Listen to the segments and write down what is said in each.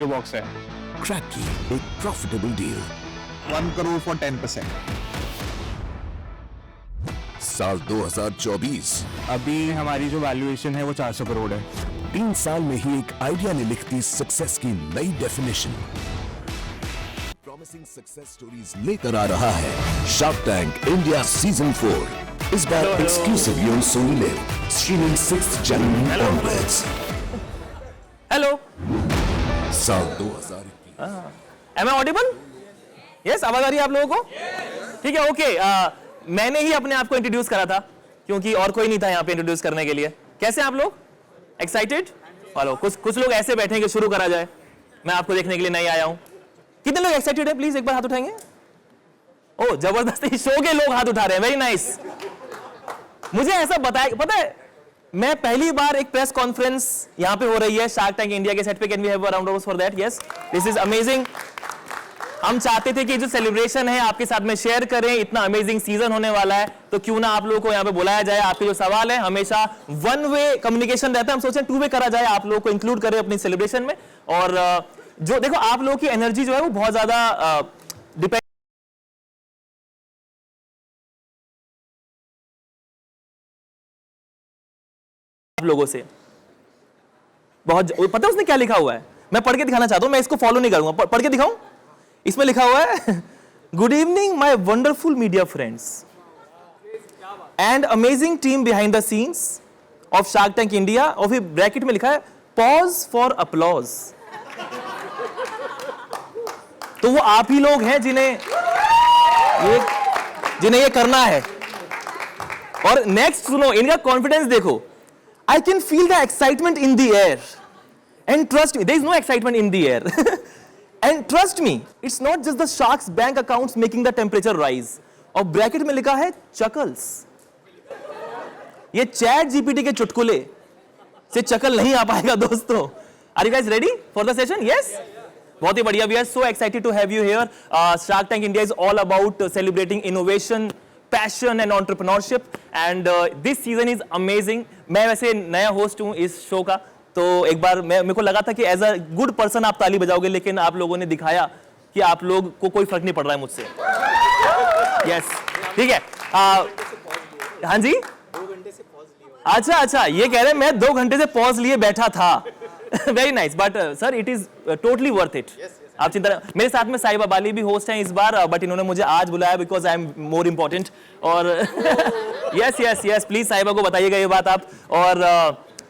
Box है। Cracky, a profitable deal. 1 crore for 10%। साल 2024 अभी हमारी जो वैल्यूएशन है वो 400 करोड़ है। 3 साल में ही एक आइडिया ने लिख दी सक्सेस की नई डेफिनेशन। प्रॉमिसिंग सक्सेस स्टोरीज लेकर आ रहा है शार्क टैंक इंडिया सीजन 4। इस बार exclusively on Sony Liv, streaming 6 January onwards. Hello, साल 2021। M I audible? यस, आवाज आ रही है आप लोगों को? ठीक है, ओके। मैंने ही अपने आप को इंट्रोड्यूस करा था क्योंकि और कोई नहीं था यहाँ पे इंट्रोड्यूस करने के लिए। कैसे आप लोग? एक्साइटेड? हेलो, कुछ लोग ऐसे बैठे हैं कि शुरू करा जाए। मैं आपको देखने के लिए नहीं आया हूँ। कितने लोग एक्साइटेड है? प्लीज एक बार हाथ उठाएंगे। ओ, जबरदस्ती शो के लोग हाथ उठा रहे हैं। Very nice. मुझे ऐसा बताया, पता है, मैं पहली बार एक प्रेस कॉन्फ्रेंस यहां पे हो रही है शार्क टैंक इंडिया के सेट पे। Can we have a round of applause for that? Yes, this is amazing. हम चाहते थे कि जो सेलिब्रेशन है आपके साथ में शेयर करें। इतना अमेजिंग सीजन होने वाला है, तो क्यों ना आप लोगों को यहां पे बुलाया जाए। आपके जो सवाल है, हमेशा वन वे कम्युनिकेशन रहता है, हम सोचें 2 वे करा जाए, आप लोगों को इंक्लूड करें अपनी सेलिब्रेशन में। और जो देखो, आप लोगों की एनर्जी जो है वो बहुत ज्यादा डिपेंड आप लोगों से। बहुत पता है उसने क्या लिखा हुआ है? मैं पढ़ के दिखाना चाहता हूं, मैं इसको फॉलो नहीं करूंगा। पढ़ के दिखाऊं? इसमें लिखा हुआ है good evening my wonderful media friends and amazing team behind the scenes of shark tank India. और फिर ब्रैकेट में लिखा है पॉज फॉर अपलॉज। तो वो आप ही लोग हैं जिन्हें ये करना है। और नेक्स्ट सुनो, इनका कॉन्फिडेंस देखो। I can feel the excitement in the air. And trust me, there is no excitement in the air. And trust me, it's not just the sharks' bank accounts making the temperature rise. और bracket में लिखा है chuckles. ये chat GPT के चुटकुले से चकल नहीं आ पाएगा दोस्तों। Are you guys ready for the session? Yes? बहुत ही बढ़िया। We are so excited to have you here. Shark Tank India is all about celebrating innovation, passion and entrepreneurship and this season is amazing. मैं वैसे नया host हूं इस show का, तो एक बार मेरे को लगा था कि एज अ गुड पर्सन आप ताली बजाओगे, लेकिन आप लोगों ने दिखाया कि आप लोग को कोई फर्क नहीं पड़ रहा है मुझसे। यस, ठीक है। हाँ जी, 2 घंटे से पॉज लिया। अच्छा, ये कह रहे हैं मैं 2 घंटे से पॉज लिए बैठा था। Very nice, but sir it is totally worth it. आप चिंता, मेरे साथ में साहिबा बाली भी होस्ट हैं इस बार, बट इन्होंने मुझे आज बुलाया because I am more important. और यस, प्लीज साहिबा को बताइएगा ये बात आप। और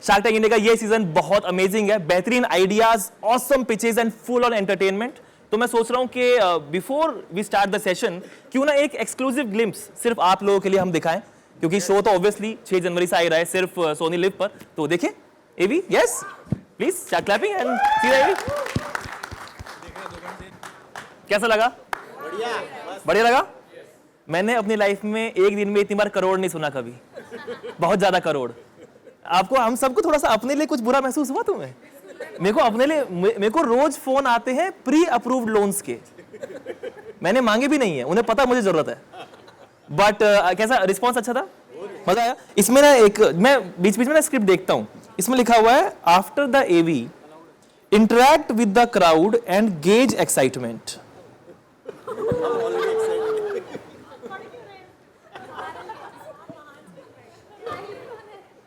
शार्क टैंक इंडिया का ये सीजन बहुत अमेजिंग है। बेहतरीन ideas, awesome pitches and full on entertainment. तो मैं सोच रहा हूं कि before we start the session, क्यों ना एक एक्सक्लूसिव ग्लिम्स सिर्फ आप लोगों के लिए हम दिखाएं, क्योंकि शो तो ऑब्वियसली 6 जनवरी से आ रहा है सिर्फ सोनी लिव पर। तो देखिए AV, yes please start clapping and see AV. कैसा लगा? बढ़िया लगा। मैंने अपनी लाइफ में एक दिन में इतनी बार करोड़ नहीं सुना कभी। बहुत ज्यादा करोड़। आपको, हम सबको थोड़ा सा अपने लिए कुछ बुरा महसूस हुआ तुम्हें? मेरे को रोज फोन आते हैं प्री अप्रूव्ड लोन्स के। मैंने मांगे भी नहीं है, उन्हें पता मुझे जरूरत है। बट कैसा रिस्पॉन्स? अच्छा था, मजा आया। इसमें ना एक, मैं बीच बीच में ना स्क्रिप्ट देखता हूं, इसमें लिखा हुआ है after the AV interact with the crowd and gauge excitement.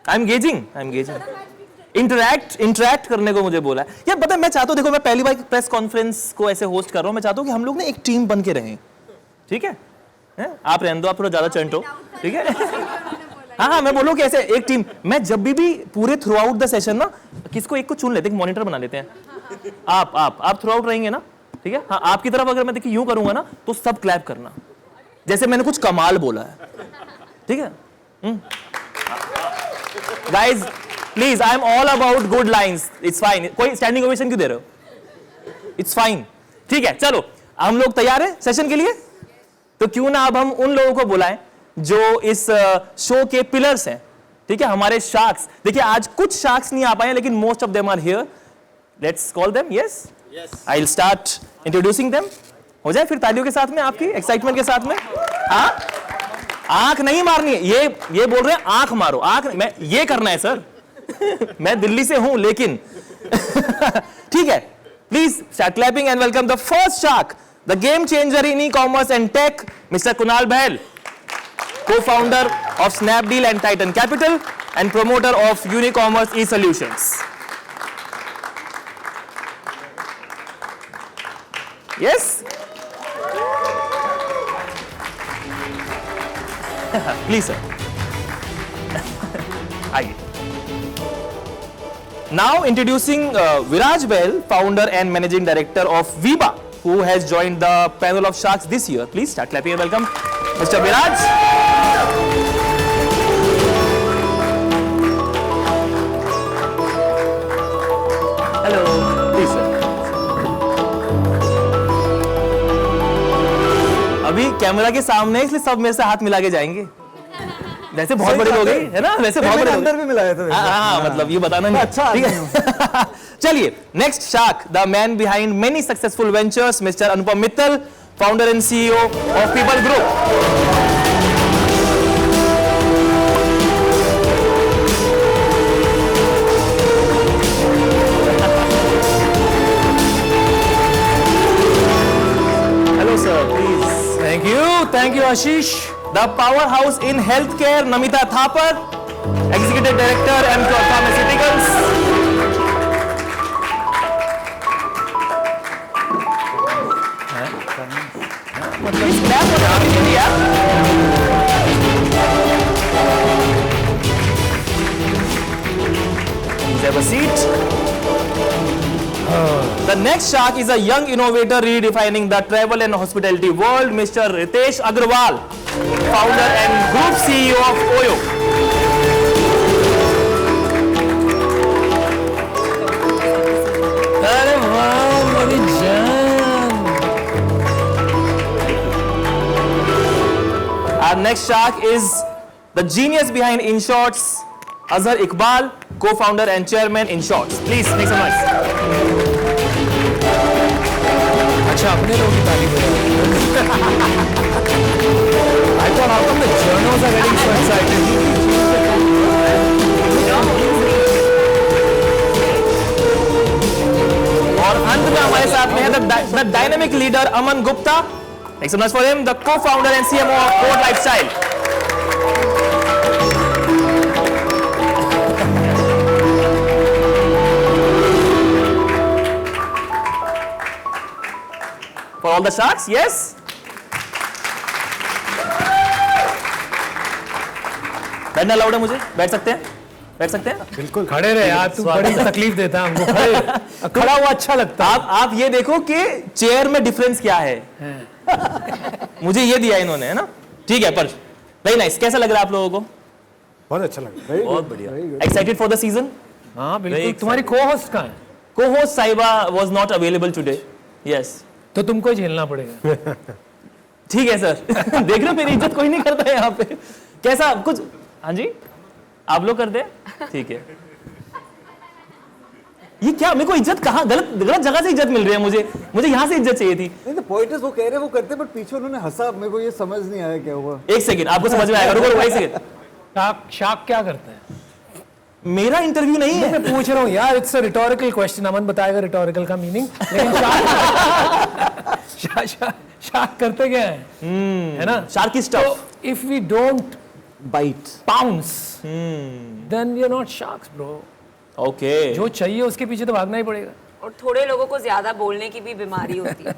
I'm engaging. Interact करने को मुझे बोला है। यार पता है, मैं चाहता हूं, देखो मैं पहली बार प्रेस कॉन्फ्रेंस को ऐसे होस्ट कर रहा हूं। मैं चाहता हूं कि हम लोग ना एक टीम बन के रहें। ठीक है? आप रहने दो, आप थोड़ा ज्यादा चंटो। ठीक है? हाँ, मैं बोलूं कि ऐसे एक टीम। मैं जब भी पूरे थ्रू आउट द सेशन ना किसको एक को चुन लेते हैं, मॉनिटर बना लेते हैं। आप थ्रू आउट रहेंगे ना? ठीक है? हाँ, आपकी तरफ अगर मैं देखिए यूं करूंगा ना, तो सब क्लैप करना जैसे मैंने कुछ कमाल बोला है। ठीक है? Guys please, I am all about good lines. It's fine. कोई स्टैंडिंग ओवेशन क्यों दे रहे हो? It's fine. ठीक है, चलो हम लोग तैयार हैं सेशन के लिए। तो क्यों ना अब हम उन लोगों को बुलाएं जो इस शो के पिलर्स हैं। ठीक है, हमारे शार्क्स। देखिए आज कुछ शार्क्स नहीं आ पाए, लेकिन most of them are here. Let's call them. Yes, I will start introducing them. हो जाए फिर तालियों के साथ में, आपकी एक्साइटमेंट के साथ में। हाँ, आंख नहीं मारनी है। ये बोल रहे हैं आंख मारो। आंख मैं ये करना है सर। मैं दिल्ली से हूं लेकिन ठीक है, Please start clapping and welcome the first shark, the game changer in e-commerce and tech, Mr. Kunal Bahl, co-founder of Snapdeal and Titan Capital and promoter of Unicommerce e-Solutions. Yes? Please, sir. Aye. Now introducing Viraj Bahl, founder and managing director of Viva, who has joined the panel of sharks this year. Please start clapping and welcome Mr. Viraj. Hello. Please, sir. अभी camera के सामने है, इसलिए सब मेरे से हाथ मिला के जाएंगे। वैसे बहुत बड़े लोग हैं, है ना? वैसे बहुत बड़े अंदर भी मिलाया था। हाँ, मतलब ये बताना नहीं। अच्छा, ठीक है। चलिए, next shark, the man behind many successful ventures, mister Anupam Mittal, founder and CEO of people group. Hello sir, please. Thank you, Ashish. The powerhouse in healthcare, Namita Thapar, Executive Director, MCOR Pharmaceuticals. Please clap for Namita, yeah. Please have a seat. The next shark is a young innovator redefining the travel and hospitality world, Mr. Ritesh Agrawal, founder and group CEO of Oyo. अरे वाह मेरी जान। Our next shark is the genius behind InShots, Azhar Iqbal, co-founder and chairman InShots. Please make some noise. अच्छा अपने लोग की तारीफ हो रही है। I thought how come the journals are getting so excited? और अंत में हमारे साथ में है the dynamic leader Aman Gupta. Make some noise for him, the co-founder and CMO of Code Lifestyle. For all the sharks, yes? बैठना allowed है मुझे? बैठ सकते हैं? बैठ सकते हैं? बिल्कुल खड़े रहे यार, तू बड़ी तकलीफ देता है हमको। खड़े खड़ा हुआ अच्छा लगता है। आप ये देखो कि चेयर में डिफरेंस क्या है। मुझे ये दिया इन्होंने, है ना? ठीक है, पर वेरी नाइस। कैसा लग रहा है आप लोगों को? बहुत अच्छा लगा। बहुत बढ़िया। Excited for the season? हाँ बिल्कुल। तुम्हारी को-होस्ट कहाँ है? Co-host साइबा was not available today. Yes. तो तुमको झेलना पड़ेगा। ठीक है सर। देख रहे हो मेरी इज्जत कोई नहीं करता है यहाँ पे। कैसा कुछ? हाँ जी, आप लोग करते हैं? ठीक है। ये क्या, मेरे को इज्जत कहाँ, गलत जगह से इज्जत मिल रही है मुझे यहाँ से इज्जत चाहिए थी। नहीं तो पॉइंट वो कह रहे वो करते, बट पीछे उन्होंने हंसा, मेरे को ये समझ नहीं आया क्या हुआ। एक सेकंड, आपको समझ में आएगा। रुको एक सेकंड। शार्क क्या करता है? मेरा इंटरव्यू नहीं है। मैं पूछ रहा हूँ यार, इट्स अ रिटोरिकल क्वेश्चन। अमन बताएगा रिटोरिकल का मीनिंग। लेकिन शार्क करते क्या है? है ना? Shark is tough. If we don't bite pounce, then we are not sharks, bro. Okay. जो चाहिए उसके पीछे तो भागना ही पड़ेगा। और थोड़े लोगों को ज्यादा बोलने की भी बीमारी होती है।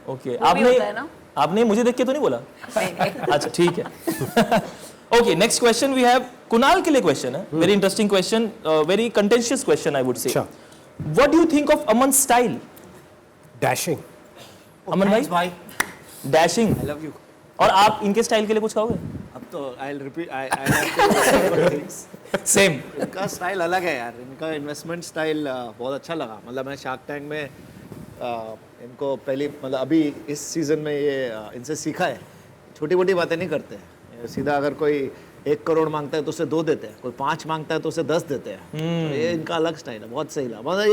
ओके, वो भी होता है ना? आपने मुझे देख के तो नहीं बोला? नहीं। अच्छा ठीक है। Okay, next question we have Kunal के लिए क्वेश्चन है। Very interesting question, very contentious question I would say. What do you think of Aman style? Dashing. Aman भाई डैशिंग। I love you. और आप इनके स्टाइल के लिए कुछ कहोगे? अब तो I'll repeat. I have to things. Same. इनका स्टाइल अलग है यार। इनका इन्वेस्टमेंट स्टाइल बहुत अच्छा लगा। मतलब मैं शार्क टैंक में इनको पहली मतलब अभी इस सीजन में ये इनसे सीखा है। छोटी मोटी बातें नहीं करते हैं। सीधा अगर कोई 1 करोड़ मांगता है तो उसे 2 देते हैं, कोई 5 मांगता है तो उसे 10 देते हैं। तो ये इनका अलग स्टाइल है, बहुत सही लगा। मतलब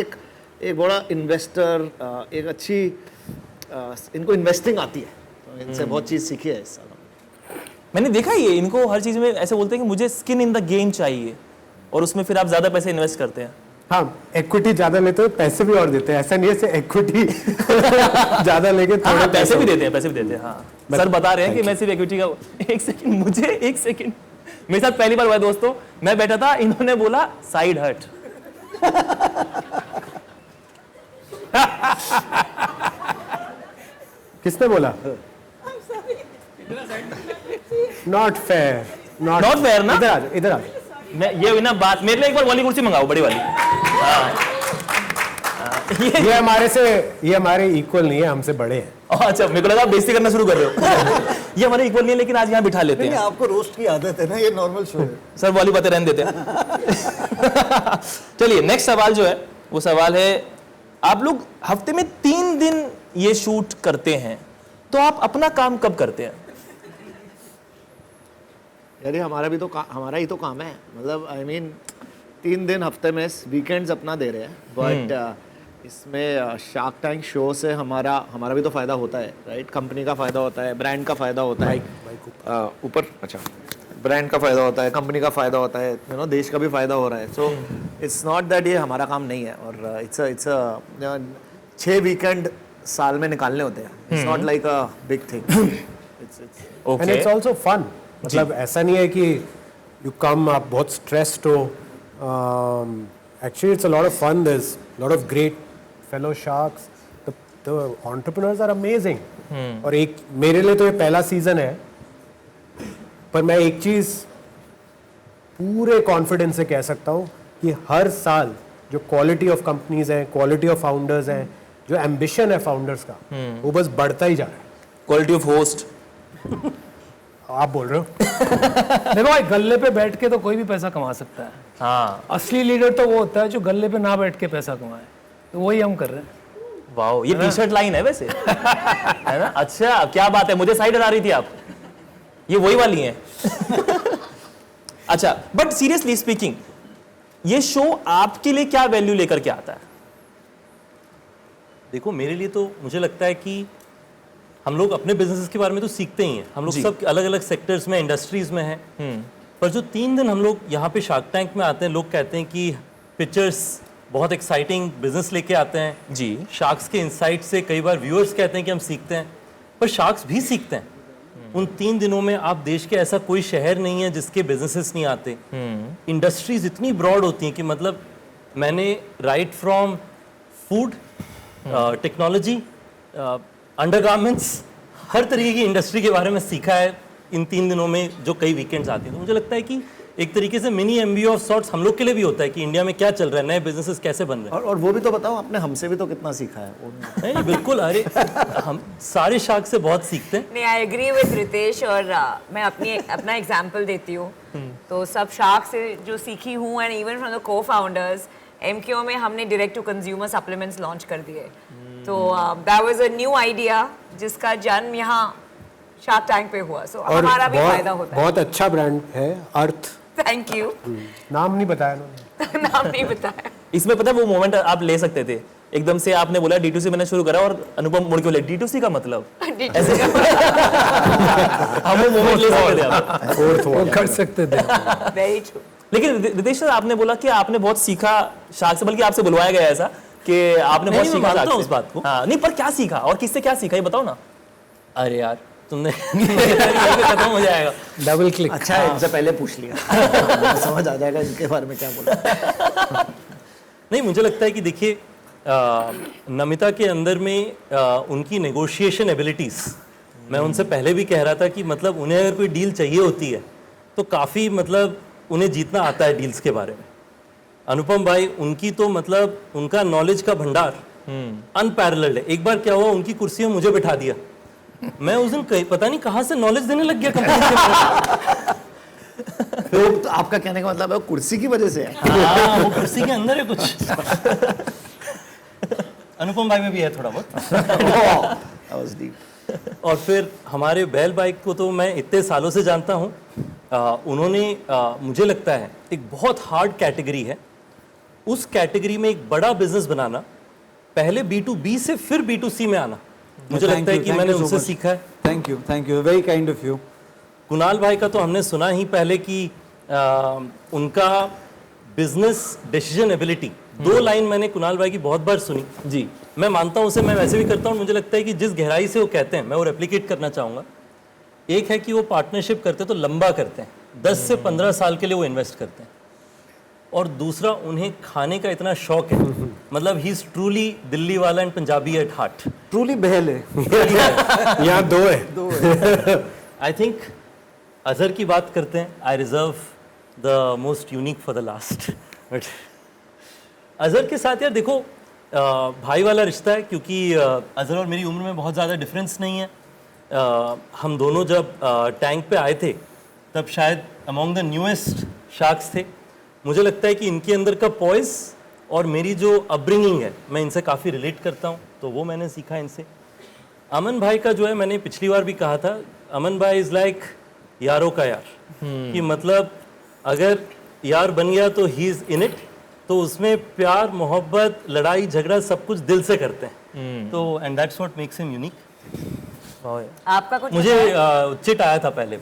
एक बड़ा इन्वेस्टर, एक अच्छी इनको इन्वेस्टिंग आती है, तो इनसे बहुत चीज़ सीखी है इस साल। मैंने देखा ये, इनको हर चीज में ऐसे बोलते हैं कि मुझे स्किन इन द गेम चाहिए, और उसमें फिर आप ज्यादा पैसे इन्वेस्ट करते हैं। हाँ इक्विटी ज्यादा लेते हो पैसे भी और देते हैं, ऐसा नहीं है सिर्फ इक्विटी ज्यादा लेके हाँ, थोड़े पैसे भी देते हैं हाँ। सर बता रहे हैं कि मैं सिर्फ इक्विटी का एक सेकंड मेरे साथ पहली बार हुआ है दोस्तों, मैं बैठा था, इन्होंने बोला साइड हट। किसने बोला? नॉट फेयर, Not fair ना? इधर आ जाओ। मैं ये ना बात, मेरे लिए एक बार वाली कुर्सी मंगाओ, बड़ी वाली। ये हमारे इक्वल नहीं है, हमसे बड़े हैं। अच्छा, मेरे को लगा बेइज्जती करना शुरू कर रहे हो। ये हमारे इक्वल नहीं है, लेकिन आज यहाँ बिठा लेते नहीं हैं। आपको रोस्ट की आदत है ना, ये नॉर्मल शो है। सर वाली बातें रहने देते हैं। चलिए नेक्स्ट सवाल जो है वो सवाल है, आप लोग हफ्ते में 3 दिन ये शूट करते हैं, तो आप अपना काम कब करते हैं? यार ये हमारा ही तो काम है, मतलब आई मीन 3 दिन हफ्ते में वीकेंड्स अपना दे रहे हैं, बट इसमें शार्क टैंक शो से हमारा भी तो फायदा होता है, राइट? कंपनी का फायदा होता है, ब्रांड का फायदा होता है, ऊपर अच्छा ब्रांड का फायदा होता है, कंपनी का फायदा होता है, यू नो देश का भी फायदा हो रहा है। सो इट्स नॉट दैट ये हमारा काम नहीं है, और इट्स 6 वीकेंड साल में निकालने होते हैं, it's not like a big thing, and it's also fun. मतलब ऐसा नहीं है कि यू कम आप बहुत स्ट्रेस्ड हो, actually it's a lot of fun, there is lot of great fellow sharks, the entrepreneurs are amazing. और एक मेरे लिए तो ये पहला सीजन है, पर मैं एक चीज पूरे कॉन्फिडेंस से कह सकता हूँ कि हर साल जो क्वालिटी ऑफ कंपनीज हैं, क्वालिटी ऑफ फाउंडर्स हैं, जो एम्बिशन है फाउंडर्स का, वो बस बढ़ता ही जा रहा है। क्वालिटी ऑफ होस्ट आप बोल रहे हो? देखो भाई, गल्ले पे बैठ के तो कोई भी पैसा कमा सकता है। हाँ, असली लीडर तो वो होता है जो गल्ले पे ना बैठ के पैसा कमाए, तो वही हम कर रहे हैं। वाओ, ये टी शर्ट लाइन है वैसे। है ना? अच्छा, क्या बात है, मुझे साइड हटा रही थी आप, ये वही वाली है। अच्छा, बट सीरियसली स्पीकिंग, ये शो आपके लिए क्या वैल्यू लेकर के आता है? देखो मेरे लिए तो मुझे लगता है कि हम लोग अपने बिजनेसेस के बारे में तो सीखते ही हैं, हम लोग सब अलग अलग सेक्टर्स में, इंडस्ट्रीज में हैं, पर जो 3 दिन हम लोग यहाँ पे शार्क टैंक में आते हैं, लोग कहते हैं कि पिक्चर्स बहुत एक्साइटिंग बिजनेस लेके आते हैं जी, शार्क्स के इंसाइट से कई बार व्यूअर्स कहते हैं कि हम सीखते हैं, पर शार्क्स भी सीखते हैं। उन 3 दिनों में आप देश के ऐसा कोई शहर नहीं है जिसके बिजनेसेस नहीं आते। इंडस्ट्रीज इतनी ब्रॉड होती हैं कि मतलब मैंने right from food, technology, undergarments, हर तरीके की इंडस्ट्री के बारे में सीखा है इन 3 दिनों में, जो कई वीकेंड्स आते हैं। तो मुझे लगता है कि एक तरीके से मिनी MBA ऑफ सॉर्ट्स हम लोग के लिए भी होता है कि इंडिया में क्या चल रहा है, नए बिजनेसेस कैसे बन रहे हैं। और वो भी तो बताओ, आपने हमसे भी तो कितना सीखा है। नहीं बिल्कुल, अरे हम सारे शार्क से बहुत सीखते हैं। नहीं, आई एग्री विद रितेश, और मैं अपना एग्जांपल देती हूँ। तो सब शार्क से जो सीखी हूँ, and even from the co founders, MKO में हमने direct to consumer supplements launch कर दिए। तो that was a new idea जिसका जन्म यहाँ शार्क टैंक पे हुआ। सो हमारा भी फायदा होता है। बहुत अच्छा ब्रांड है अर्थ। Thank you. नाम नहीं बताया उन्होंने। नाम नहीं बताया। इसमें पता है वो मोमेंट आप ले सकते थे, एकदम से आपने बोला D2C मैंने शुरू करा और अनुपम मुड़ के बोले D2C का मतलब ऐसे हम वो मोमेंट ले सकते थे आप। वो कर सकते थे। Very true. लेकिन रितेश सर, आपने बोला कि आपने बहुत सीखा शार्क से, बल्कि आपसे बुलवाया गया ऐसा कि आपने बहुत सीखा मानता शार्क हूं से। उस बात को। हाँ, नहीं, पर क्या सीखा और किससे क्या सीखा, ये बताओ ना। अरे यार तुमने खत्म हो जाएगा। Double click. अच्छा है, इनसे पहले पूछ लिया। समझ आ जाएगा इनके बारे में क्या बोला। नहीं, मुझे लगता है कि देखिए नमिता के अंदर में उनकी नेगोशिएशन एबिलिटीज, मैं उनसे पहले भी कह रहा था कि मतलब उन्हें अगर कोई डील चाहिए होती है तो काफ़ी मतलब उन्हें जीतना आता है डील्स के बारे में। अनुपम भाई, उनकी तो मतलब उनका नॉलेज का भंडार अनपैरेलल्ड है। एक बार क्या हुआ, उनकी कुर्सी में मुझे बिठा दिया, मैं उस दिन पता नहीं कहाँ से नॉलेज देने लग गया कंपनी के बारे में। तो आपका कहने का मतलब है कुर्सी की वजह से है। हाँ, वो कुर्सी के अंदर है कुछ। अनुपम भाई में भी है थोड़ा बहुत। और फिर हमारे बैल बाइक को तो मैं इतने सालों से जानता हूँ। उन्होंने मुझे लगता है एक बहुत हार्ड कैटेगरी है, उस कैटेगरी में एक बड़ा बिजनेस बनाना, पहले B2B से फिर B2C में आना, मुझे लगता है कि मैंने उनसे सीखा है। Thank you, very kind of you. Kunal भाई का तो हमने सुना ही पहले कि उनका बिजनेस डिसीजन एबिलिटी 2 लाइन मैंने कुणाल भाई की बहुत बार सुनी जी मैं मानता हूं उसे, मैं वैसे भी करता हूं। मुझे लगता है कि जिस गहराई से वो कहते हैं मैं वो रेप्लिकेट करना चाहूंगा। एक है कि वो पार्टनरशिप करते हैं तो लंबा करते हैं, 10 से 15 साल के लिए वो इन्वेस्ट करते हैं। और दूसरा, उन्हें खाने का इतना शौक है, मतलब ही इज ट्रूली दिल्ली वाला and Punjabi at heart. Truly Bahl है। यहाँ 2 है। आई थिंक अजहर की बात करते हैं। I reserve the most unique for the last. But Azhar के साथ यार देखो भाई वाला रिश्ता है, क्योंकि अजहर और मेरी उम्र में बहुत ज़्यादा डिफरेंस नहीं है। हम दोनों जब टैंक पे आए थे तब शायद अमॉन्ग द न्यूएस्ट शार्क्स थे। मुझे लगता है कि इनके अंदर का पॉइस और मेरी जो अपब्रिंगिंग है मैं इनसे काफ़ी रिलेट करता हूँ, तो वो मैंने सीखा इनसे। अमन भाई का जो है, मैंने पिछली बार भी कहा था, अमन भाई इज़ लाइक यारों का यार, कि मतलब अगर यार बन गया तो ही इज़ इन इट, तो उसमें प्यार मोहब्बत लड़ाई झगड़ा सब कुछ दिल से करते हैं। तो and that's what makes him unique. आपका कुछ मुझे चिट आया था पहले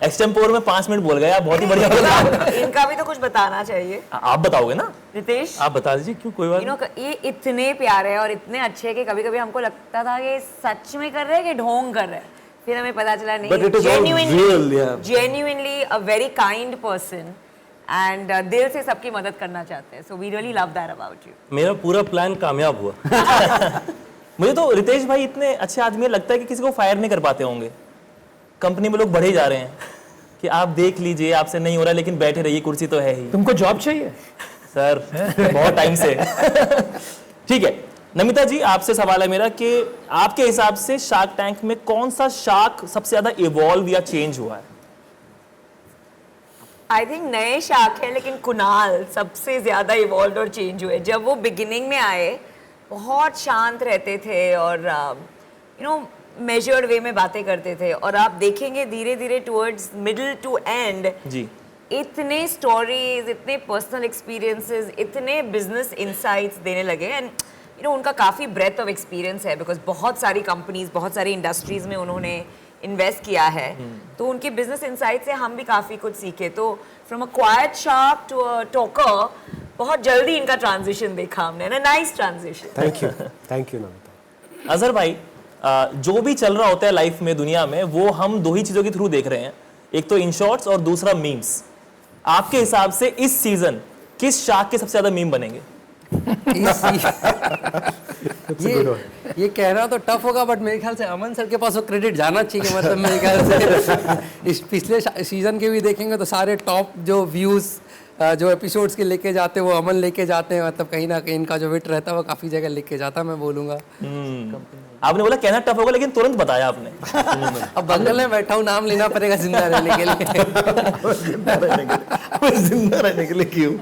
एक्सटेम्पोर में 5 मिनट बोल गए आप, बहुत ही बढ़िया बोला। इनका भी तो कुछ बताना चाहिए। आप बताओगे ना रितेश, आप बता दीजिए क्यों, कोई बात नहीं। ये इतने प्यारे हैं और इतने अच्छे हैं कि कभी कभी हमको लगता था कि सच में कर रहे हैं कि ढोंग कर रहे हैं, फिर हमें पता चला नहीं, genuinely a very kind person and दिल से सबकी मदद करना चाहते हैं। So we really love that about you. मेरा पूरा प्लान कामयाब हुआ। मुझे तो रितेश भाई इतने अच्छे आदमी लगता है कि किसी को फायर नहीं कर पाते होंगे। कंपनी में लोग बढ़े जा रहे हैं कि आप देख लीजिए आपसे नहीं हो रहा, लेकिन बैठे रहिए, कुर्सी तो है ही। तुमको जॉब चाहिए सर बहुत टाइम से। ठीक है नमिता जी, आपसे सवाल है मेरा कि आपके हिसाब से शार्क टैंक में कौन सा शार्क सबसे ज्यादा इवॉल्व या चेंज हुआ है? आई थिंक नए शार्क है, लेकिन कुणाल सबसे ज्यादा इवॉल्व और चेंज हुए। जब वो बिगिनिंग में आए बहुत शांत रहते थे और यू नो मेजर्ड वे में बातें करते थे, और आप देखेंगे धीरे धीरे टुवर्ड्स मिडिल टू एंड जी इतने स्टोरीज, इतने पर्सनल एक्सपीरियंसेस, इतने बिजनेस इनसाइट्स देने लगे। एंड यू नो उनका काफ़ी ब्रेथ ऑफ एक्सपीरियंस है, बिकॉज बहुत सारी कंपनीज, बहुत सारी इंडस्ट्रीज में उन्होंने इन्वेस्ट किया है। तो उनके बिजनेस इनसाइट से हम भी काफ़ी कुछ सीखे। तो from a quiet shark to a talker, बहुत जल्दी इनका ट्रांजिशन देखा हमने, ना nice transition. Thank you Namita. Azhar भाई, जो भी चल रहा होता है लाइफ में, दुनिया में, वो हम 2 ही चीजों के थ्रू देख रहे हैं, एक तो इन शॉर्ट्स और दूसरा मीम्स। आपके हिसाब से इस सीजन किस शार्क के सबसे ज्यादा मीम बनेंगे? ये कहना तो टफ होगा, बट मेरे ख्याल से अमन सर के पास वो क्रेडिट जाना चाहिए। मतलब मेरे ख्याल से इस पिछले सीजन के भी देखेंगे तो सारे टॉप जो व्यूज जो एपिसोड्स के लेके जाते हैं वो अमन लेके जाते हैं। मतलब कहीं ना कहीं इनका जो विट रहता है वो काफी जगह लेके जाता है, मैं बोलूंगा। आपने बोला कहना टफ होगा, लेकिन तुरंत बताया आपने। अब बंगल में बैठा हूँ, नाम लेना पड़ेगा जिंदा रहने के लिए। जिंदा रहने के लिए क्यों?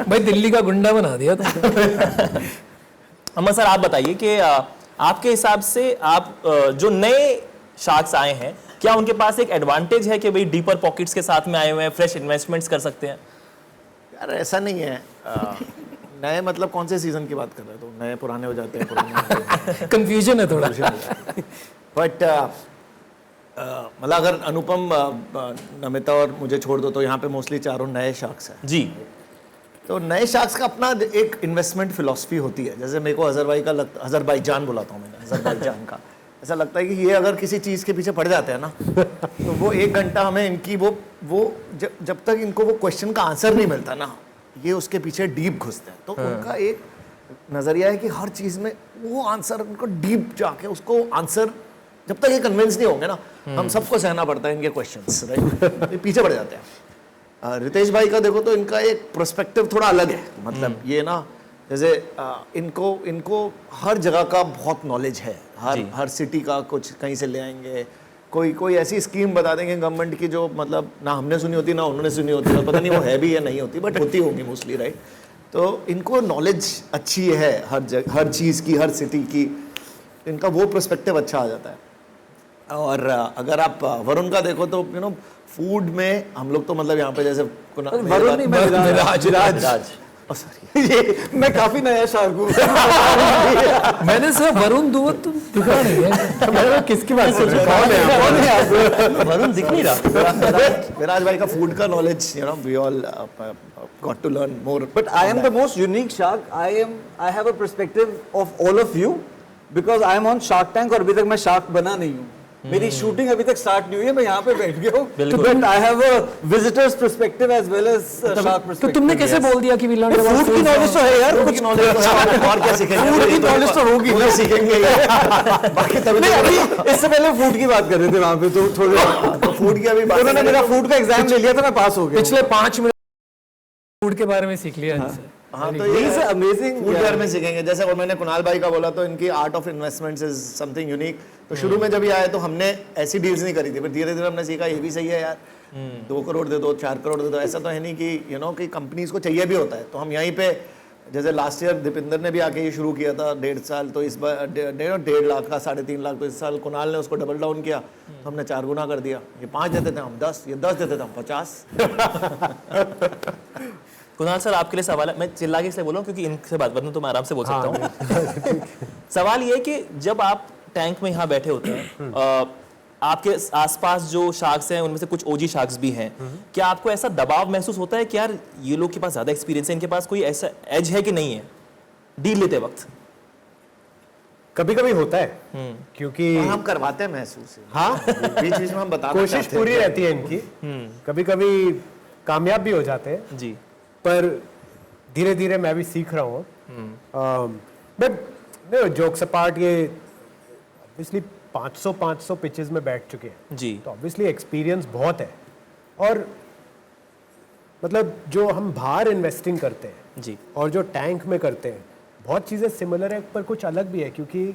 भाई दिल्ली का गुंडा बना दिया तुमने। अमन सर, आप बताइए कि आपके हिसाब से आप जो नए शार्क्स आए हैं, क्या उनके पास एक एडवांटेज है कि भाई डीपर पॉकेट्स के साथ में आए हुए हैं, फ्रेश इन्वेस्टमेंट्स कर सकते हैं? यार ऐसा नहीं है। नए मतलब कौन से सीजन की बात कर रहे हो? तो नए पुराने हो जाते हैं, पुराने कंफ्यूजन है थोड़ा। बट मतलब अगर अनुपम, नमिता और मुझे छोड़ दो तो यहाँ पे मोस्टली चारों नए शार्क्स हैं जी। तो नए शार्क्स का अपना एक इन्वेस्टमेंट फिलॉसफी होती है। जैसे मेरे को अजरबैजान बुलाता हूँ मैंने, अजरबैजान का ऐसा लगता है कि ये अगर किसी चीज़ के पीछे पड़ जाते हैं ना तो वो 1 घंटा हमें इनकी वो जब तक इनको वो क्वेश्चन का आंसर नहीं मिलता ना, ये उसके पीछे डीप घुसते हैं। तो उनका एक नज़रिया है कि हर चीज़ में वो आंसर, उनको डीप जाके उसको आंसर, जब तक ये कन्विंस नहीं होंगे ना, हम सबको सहना पड़ता है इनके क्वेश्चंस, राइट? ये पीछे पड़ जाते हैं। रितेश भाई का देखो तो इनका एक पर्सपेक्टिव थोड़ा अलग है। मतलब ये ना, जैसे इनको हर जगह का बहुत नॉलेज है, हर सिटी का कुछ कहीं से ले आएंगे, कोई ऐसी स्कीम बता देंगे गवर्नमेंट की जो मतलब ना हमने सुनी होती ना उन्होंने सुनी होती, और पता नहीं वो है भी या नहीं होती, बट होती होगी मोस्टली, राइट? तो इनको नॉलेज अच्छी है हर चीज़ की, हर सिटी की, इनका वो पर्सपेक्टिव अच्छा आ जाता है। और अगर आप वरुण का देखो तो यू नो फूड में हम लोग तो मतलब यहाँ पे जैसे वरुण नहीं, मैं विराज। सॉरी, ये मैं काफी नया शार्क हूँ। मैंने सिर्फ वरुण धुवन तुम दिखा नहीं है। मैं किसकी बात कर रहे हो? कौन है आप? वरुण दिख नहीं रहा। विराज भाई का फूड का knowledge, you know, we all got to learn more. But I am the most unique shark. I have a perspective of all of you because I am on Shark Tank और अभी तक मैं shark बना नहीं हूँ. मेरी shooting अभी तक स्टार्ट नहीं हुई है, मैं यहाँ पे बैठ गया हूँ. तो but I have a visitor's perspective as well as shark तो perspective. तुमने कैसे बोल दिया कि विलन फूड की नॉलेज तो है यार, कुछ और क्या सीखेंगे? फूड की नॉलेज तो होगी ना, सीखेंगे. बाकी तभी नहीं अभी इससे पहले फूड की बात कर रहे थे वहाँ पे, तो थोड़े फूड की अभी बात उन्होंने मेरा फूड का एग्जाम ले लिया था, मैं पास हो गया. पिछले 5 मिनट फूड के बारे में सीख लिया इनसे। हाँ, तो ये He's amazing. फूड केयर में सीखेंगे. जैसे और मैंने कुणाल भाई का बोला, तो इनकी art of investments is something unique. तो शुरू में जब ये आए तो हमने ऐसी डील्स नहीं करी थी, फिर धीरे धीरे हमने सीखा ये भी सही है यार, 2 करोड़ दे दो, 4 करोड़ दे दो. ऐसा तो है नहीं कि यू नो कि कंपनीज को चाहिए भी होता है. तो हम यहीं पे, जैसे लास्ट ईयर दीपिंदर ने भी आके ये शुरू किया था 1.5 साल, तो इस बार 1.5 लाख का 3.5 लाख, तो इस साल कुणाल ने उसको डबल डाउन किया, तो हमने 4 गुना कर दिया. ये 5 देते थे हम 10, ये 10 देते थे हम 50. कुणाल सर, आपके लिए सवाल है, मैं चिल्ला के इसलिए बोल रहा हूँ क्योंकि इनसे बात करना तो मैं आराम से बोल सकता हूँ. सवाल ये कि जब आप टैंक में यहाँ बैठे होते हैं, आपके आसपास जो शार्क्स हैं उनमें से कुछ ओजी शार्क्स भी हैं, क्या आपको ऐसा दबाव महसूस होता है कि यार ये लोग के पास ज्यादा एक्सपीरियंस है, इनके पास कोई ऐसा एज है कि नहीं है डील लेते वक्त? कभी कभी होता है, क्योंकि हम करवाते हैं महसूस. हाँ, बीच बीच में हम बताते हैं, कोशिश पूरी रहती है इनकी. कभी कभी कामयाब भी हो जाते हैं जी, पर धीरे धीरे मैं भी सीख रहा हूँ. बट जोक्स अपार्ट, ये ऑब्वियसली 500 पिचेस में बैठ चुके हैं जी, तो ऑब्वियसली एक्सपीरियंस बहुत है. और मतलब जो हम बाहर इन्वेस्टिंग करते हैं जी, और जो टैंक में करते हैं, बहुत चीज़ें सिमिलर है पर कुछ अलग भी है. क्योंकि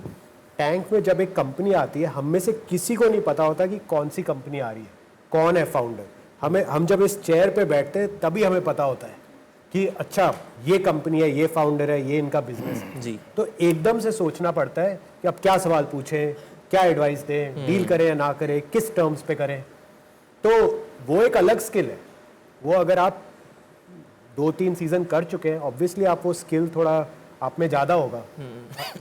टैंक में जब एक कंपनी आती है, हम में से किसी को नहीं पता होता कि कौन सी कंपनी आ रही है, कौन है फाउंडर. हम जब इस चेयर पे बैठते हैं तभी हमें पता होता है कि अच्छा ये कंपनी है, ये फाउंडर है, ये इनका बिजनेस है जी. तो एकदम से सोचना पड़ता है कि अब क्या सवाल पूछें, क्या एडवाइस दें, डील करें या ना करें, किस टर्म्स पे करें. तो वो एक अलग स्किल है. वो अगर आप 2-3 सीजन कर चुके हैं, ऑब्वियसली आप वो स्किल थोड़ा आप में ज़्यादा होगा,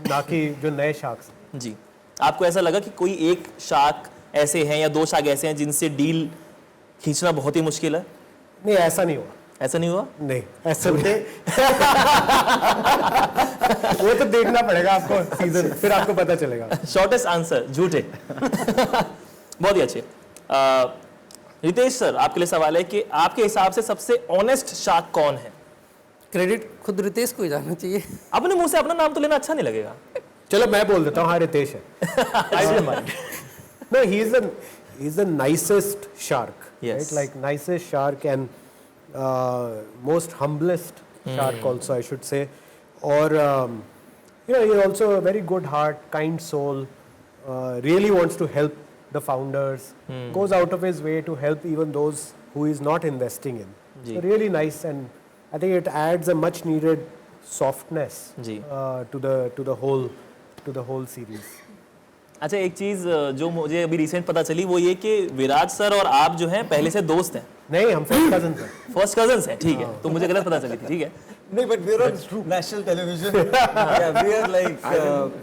ना कि जो नए शार्क्स. जी, आपको ऐसा लगा कि कोई एक शार्क ऐसे हैं या 2 शार्क ऐसे हैं जिनसे डील खींचना बहुत ही मुश्किल है? नहीं, ऐसा नहीं हुआ. ऐसा नहीं हुआ? नहीं, ऐसा नहीं. वो तो देखना पड़ेगा आपको सीजन, फिर आपको पता चलेगा. शॉर्टेस्ट आंसर झूठे. बहुत ही अच्छे. रितेश सर, आपके लिए सवाल है कि आपके हिसाब से सबसे ऑनेस्ट शार्क कौन है? क्रेडिट खुद रितेश को ही जाना चाहिए। अपने मुंह से अपना नाम तो लेना अच्छा नहीं लगेगा। चलो मैं बोल देता हूँ, हाँ रितेश है. I don't mind. No, he's the nicest shark, Yes. right? Like nicest shark and most humblest shark also, I should say. Or you know, he also a very good heart, kind soul. Really wants to help the founders. Goes out of his way to help even those who is not investing in. So really nice, and I think it adds a much needed softness to the whole series. अच्छा, एक चीज जो मुझे अभी recent पता चली वो ये कि विराज सर और आप जो हैं पहले से दोस्त हैं। नहीं, हम फर्स्ट कजन्स हैं। फर्स्ट कजन्स हैं, ठीक है, तो मुझे गलत पता चली थी, ठीक है। नहीं, but we are on national television, we are like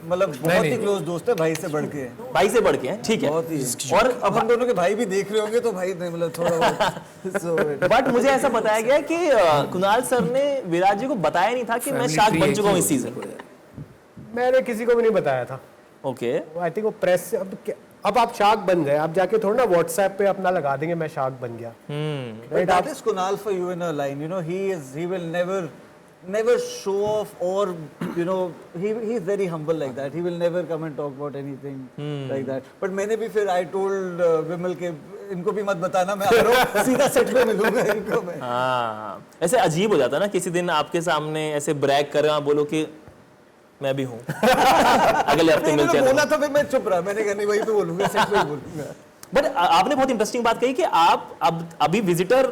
मतलब बहुत ही क्लोज दोस्त है, भाई से बढ़ के। भाई से बढ़ के हैं, ठीक है। बहुत ही। और अब हम दोनों के भाई भी देख रहे होंगे तो भाई नहीं, मतलब थोड़ा बट मुझे ऐसा बताया गया कि कुणाल सर ने विराज जी को बताया नहीं था कि मैं शार्क बन चुका हूँ इस सीजन। मैंने किसी को भी नहीं बताया था। ओके, आई थिंक वो प्रेस से अब आप शार्क बन गए, आप जाके थोड़ा ना व्हाट्सएप पे अपना लगा देंगे मैं शार्क बन गया। But that is Kunal for you in a line. You know, he will never show off, or you know, he's very humble like that. He will never come and talk about anything like that. But मैंने भी फिर I told विमल के इनको भी मत बताना, मैं आ रहा हूँ, सीधा सेट पे मिलूंगा इनको मैं। हाँ, ऐसे अजीब हो जाता ना, किसी दिन आपके सामने ऐसे ब्रैग कर रहा, बोलो कि मैं भी हूँ, अगले हफ्ते मिलते हैं। बोला था फिर मैं चुप रहा, मैंने कहा नहीं वही पे बोलूंगा, सेट पे बोलूंगा। बट आपने बहुत इंटरेस्टिंग बात कही कि आप अब अभी विजिटर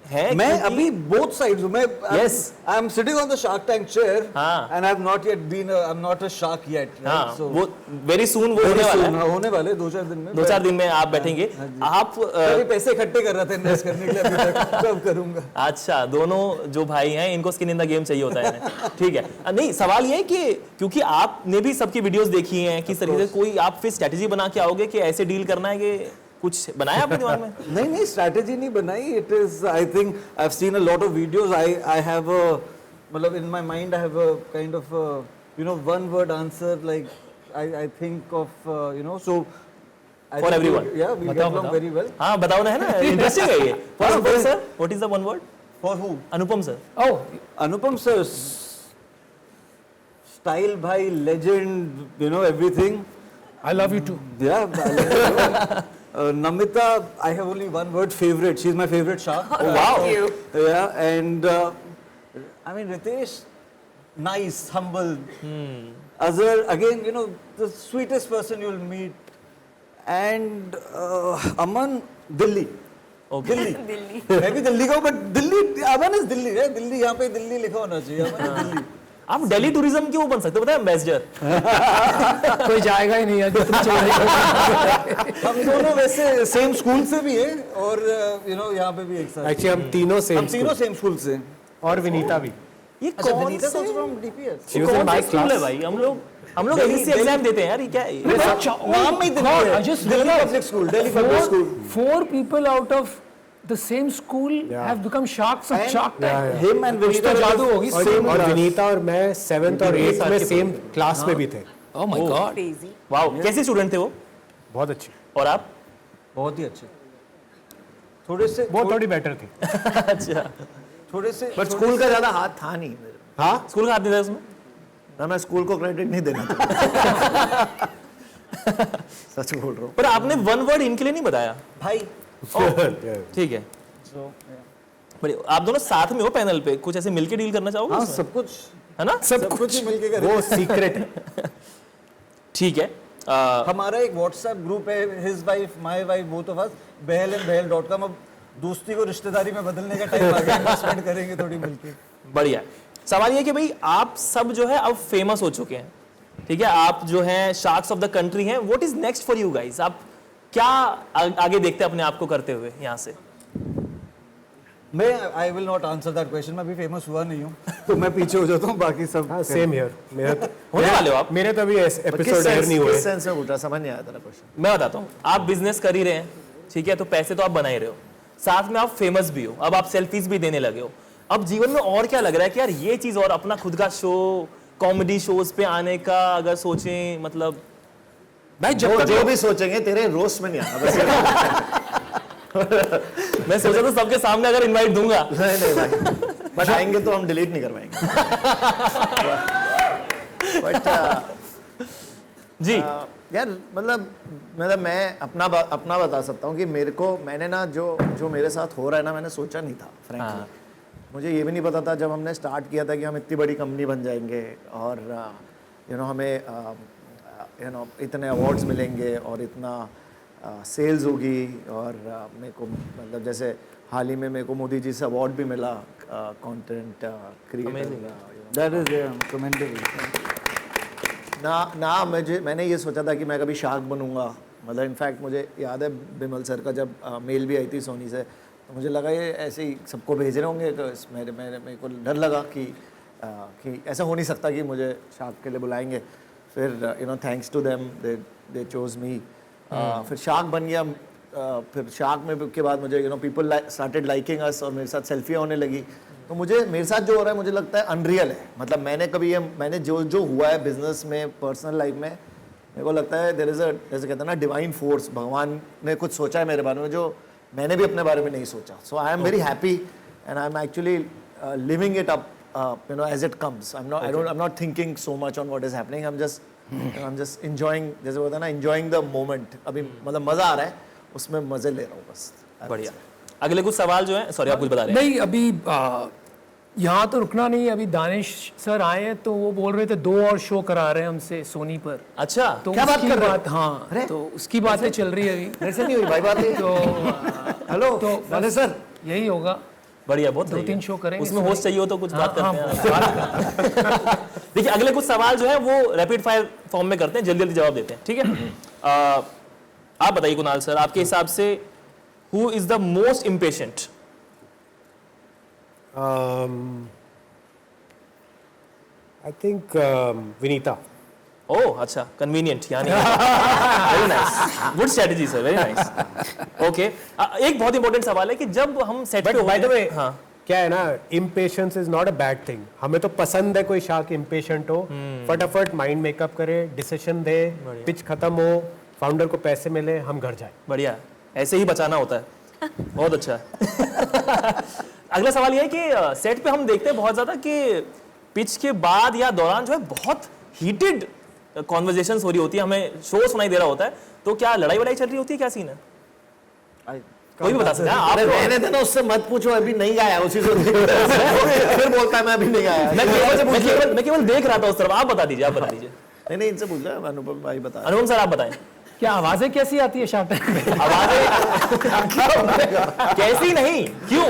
है मैं क्योंकि- अभी both sides हूँ. मैं Yes. I'm sitting on the Shark Tank chair. हाँ. And I've not yet been. I'm not a shark yet. Right? हाँ, So वो वेरी सून वो very होने वाला soon, है. हाँ, होने वाले 2-4 दिन में. 2-4 दिन में आप बैठेंगे. आप अभी पैसे इकट्ठे कर रहे थे इन्वेस्ट करने के लिए अभी तक. कब करूँगा? अच्छा, दोनों जो भाई हैं इनको स्किन इन द गेम चाहिए होता है. ठीक है. नहीं, सवाल ये है कि क्योंकि आपने भी सबकी वीडियोस देखी हैं, किस तरीके से कोई आप फिर स्ट्रेटजी बना के आओगे कि ऐसे डील करना है, कि कुछ बनाया आपके दिमाग में? नहीं स्ट्रैटेजी नहीं बनाई. It is I think I have seen a lot of videos. I have मतलब in my mind I have a kind of you know one word answer like I think of you know so For everyone. Yeah we get along very well. हाँ, बताओ ना, है ना, interesting है ये. For Anupam sir, what is the one word? For who? Anupam sir. Oh, Anupam sir, style bhai, legend, you know everything. I love you too. Yeah. Namita, I have only one word, favorite. She's my favorite shark. Oh, wow. Thank you. Yeah, and I mean Ritesh, nice, humble. Azhar, again, you know, the sweetest person you'll meet. And Aman, Delhi. Okay. Delhi. मैं भी दिल्ली का हूँ, but Delhi, Aman is Delhi है. दिल्ली यहाँ पे दिल्ली लिखा होना चाहिए. अमन इज दिल्ली. आप दिल्ली टूरिज्म क्यों बन सकते हो, पता है, एम्बेसडर. कोई जाएगा ही नहीं यार जितनी चोरी. हम दोनों वैसे सेम स्कूल से भी हैं और यू नो यहाँ पे भी एक साथ. Actually, हम तीनों हम तीनों सेम सेम स्कूल से. और विनीता भी. ये अच्छा, कौन विनीता से also from DPS. She was in कौन my सा स्कूल है class. भाई? हम लोग एबीसी एग्जाम देते हैं यार. ये क्या है? नाम में दिल्ली है. I just Delhi realized public school, Delhi public school. 4 people out of the same school have become sharks of Shark Tank. Him and Vinita तो जादू होगी. same और class. विनीता और मैं 7th और 8th में सेम क्लास में भी थे. Oh my God. Crazy. Wow, कैसे स्टूडेंट थे वो? बहुत अच्छी. और आप? बहुत ही अच्छे. थोड़े से वो थोड़ी बेटर थी. अच्छा. थोड़े से बट स्कूल का ज्यादा हाथ था नहीं मेरे. हाँ. स्कूल का हाथ नहीं था उसमें? ना, मैं स्कूल को क्रेडिट नहीं देना चाहता. सच बोल रहा हूँ. पर आपने वन वर्ड इनके लिए नहीं बताया. भाई. ठीक है. बढ़िया. आप दोनों साथ में हो पैनल पे, कुछ ऐसे मिलके डील करना चाहोगे हाँ उसमें? सब कुछ है ना? सब कुछ ही मिलके करेंगे. वो सीक्रेट है. ठीक है. हमारा एक व्हाट्सएप ग्रुप है. His wife, my wife, both of us. behellandbehel.com. अब दोस्ती को रिश्तेदारी में बदलने का टाइम आ गया. इन्वेस्टमेंट करेंगे थोड़ी मिलके. बढ़िया. सवाल ये है कि भाई आप सब जो है अब फेमस हो चुके हैं. ठीक है, आप जो हैं शार्क्स ऑफ द कंट्री हैं. What is next for you guys? आप क्या आगे देखते हैं अपने आप को करते हुए यहाँ से? मैं I will not answer that question. मैं अभी फेमस हुआ नहीं हूँ तो मैं पीछे हो जाता हूँ. बाकी सब हाँ सेम हियर. होने वाले हो आप? मेरे तो अभी एपिसोड एयर नहीं हुए. किस सेंस में पूछा, समझ नहीं आया तेरा क्वेश्चन. मैं बताता हूँ. आप बिजनेस कर ही रहे हैं, ठीक है, तो पैसे तो आप बना ही रहे हो, साथ में आप फेमस भी हो. अब आप सेल्फीज भी देने लगे हो. अब जीवन में और क्या लग रहा है कि यार ये चीज, और अपना खुद का शो, कॉमेडी शोज पे आने का अगर सोचें, मतलब भाई जब तक जो भी सोचेंगे तेरे रोस्ट में नहीं आना. बस मैं सोचा था सबके सामने अगर इनवाइट दूंगा. नहीं भाई, बट आएंगे तो हम डिलीट नहीं करवाएंगे. बट जी. यार मतलब मैं अपना बता सकता हूँ कि मैंने ना जो मेरे साथ हो रहा है ना, मैंने सोचा नहीं था फ्रैंकली. मुझे ये भी नहीं पता था जब हमने स्टार्ट किया था कि हम इतनी बड़ी कंपनी बन जाएंगे और यू नो हमें यू नो इतने अवार्ड्स मिलेंगे और इतना सेल्स होगी. और मेरे को मतलब जैसे हाल ही में मेरे को मोदी जी से अवार्ड भी मिला content creator. That is commendable. मैंने ये सोचा था कि मैं कभी शार्क बनूंगा. मतलब इनफैक्ट मुझे याद है बिमल सर का जब मेल भी आई थी सोनी से, तो मुझे लगा ये ऐसे ही सबको भेज रहे होंगे. तो मेरे को डर लगा कि ऐसा हो नहीं सकता कि मुझे शार्क के लिए बुलाएंगे. फिर you know thanks to them they chose me. फिर शार्क बन गया. फिर शार्क में के बाद मुझे you know people started liking अस और मेरे साथ सेल्फियाँ होने लगी. तो मेरे साथ जो हो रहा है मुझे लगता है अनरियल है. मतलब मैंने जो हुआ है बिजनेस में, पर्सनल लाइफ में, मेरे को लगता है देयर इज अ, जैसे कहते हैं ना, डिवाइन फोर्स. भगवान ने कुछ सोचा है मेरे बारे में जो मैंने भी अपने बारे में नहीं सोचा. So I am very happy and I am actually living it up you know as it comes. I am not thinking so much on what is happening. I am just enjoying, जैसे होता है ना, enjoying the moment. अभी मतलब मजा आ रहा है, उसमें मजे ले रहा हूँ बस. बढ़िया. अगले कुछ सवाल जो है, सॉरी आप कुछ बता रहे हैं? नहीं अभी यहाँ तो रुकना नहीं. अभी दानिश सर आए हैं तो वो बोल रहे थे 2 और शो करा रहे हैं हमसे सोनी पर. अच्छा. तो क्या बात उसकी कर रहे हो? हाँ, तो उसकी बातें चल रही है अभी. ऐसे नहीं हुई भाई बात. तो हेलो तो दानिश सर. यही होगा. बढ़िया, बहुत दो सही तीन है। शो करेंगे उसमें इसमें। होस्ट चाहिए हो तो कुछ बात हाँ, करते हैं। देखिए अगले कुछ सवाल जो है वो रैपिड फायर फॉर्म में करते हैं, जल्दी जल्दी जवाब देते हैं, ठीक है। आप बताइए कुणाल सर, आपके हिसाब से who is the most impatient? I think Vinita. ओह अच्छा, कन्वीनियंट यानी very nice, good strategy sir, very nice. Okay, एक बहुत इंपॉर्टेंट सवाल है कि जब हम सेट पे But by the way, हाँ क्या है ना, impatience is not a bad thing. हमें तो पसंद है कोई शार्क impatient हो, फटाफट माइंड मेकअप करे, डिसीजन दे, पिच खत्म हो, फाउंडर को पैसे मिले, हम घर जाए। बढ़िया, ऐसे ही बचाना होता है, बहुत अच्छा। अगला सवाल यह है कि सेट पे हम देखते हैं बहुत ज्यादा कि पिच के बाद या दौरान जो है बहुत हीटेड कॉन्वर्जेशंस हो रही होती है, हमें शो सुनाई दे रहा होता है, तो क्या लड़ाई वड़ाई चल रही होती है, क्या सीन है? कोई भी बता सकता है, आप अरे रहने देना, उससे मत पूछो, अभी नहीं आया उसी से फिर बोलता है मैं अभी नहीं आया। मैं केवल देख रहा था उस तरफ, आप बता दीजिए, आप बता दीजिए। नहीं इनसे पूछ लो, अनुपम भाई बता। अनुपम सर आप बताएं, क्या आवाजें कैसी आती है शार्क टैंक में? आवाजें कैसी नहीं, क्यों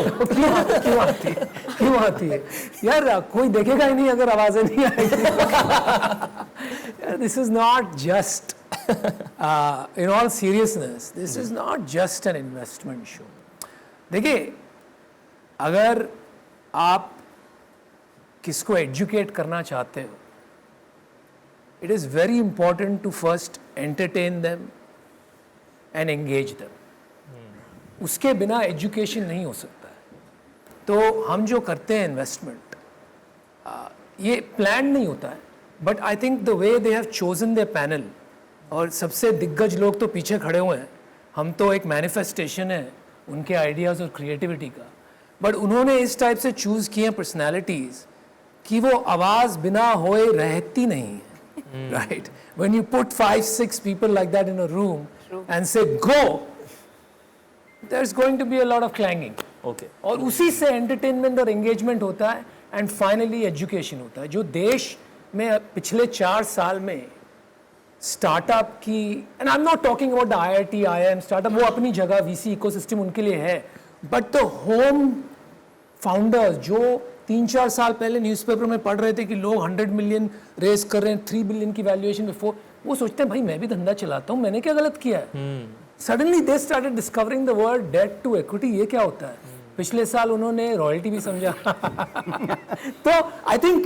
क्यों आती है यार? कोई देखेगा ही नहीं अगर आवाजें नहीं आएगी। This is not just, in all seriousness, this is not just an investment show. देखिए, अगर आप किसको एजुकेट करना चाहते हो, it is very important to first entertain them and engage them. उसके बिना एजुकेशन नहीं हो सकता है। तो हम जो करते हैं इन्वेस्टमेंट, ये प्लान नहीं होता है, but I think the way they have chosen their panel, और सबसे दिग्गज लोग तो पीछे खड़े हुए हैं, हम तो एक मैनिफेस्टेशन है उनके आइडियाज़ और क्रिएटिविटी का, बट उन्होंने इस टाइप से चूज़ किए पर्सनैलिटीज़ कि वो आवाज़ बिना होए रहती नहीं है। Right? When you put 5-6 people like that in a room and say go, there's going to be a lot of clanging. Okay. और उसी से entertainment और engagement होता है, and finally education होता है। जो देश में पिछले 4 साल में स्टार्टअप की, and I'm not talking about the IIT, IIM startup, वो अपनी जगह VC ecosystem उनके लिए है, but the home founders जो 3-4 साल पहले न्यूज़पेपर में पढ़ रहे थे कि लोग 100 मिलियन रेस कर रहे हैं, 3 बिलियन की वैल्यूएशन बिफोर, वो सोचते हैं भाई मैं भी धंधा चलाता हूँ, मैंने क्या गलत किया है? Suddenly they started discovering the word debt to equity, ये क्या होता है? पिछले साल उन्होंने रॉयल्टी भी समझा। तो आई थिंक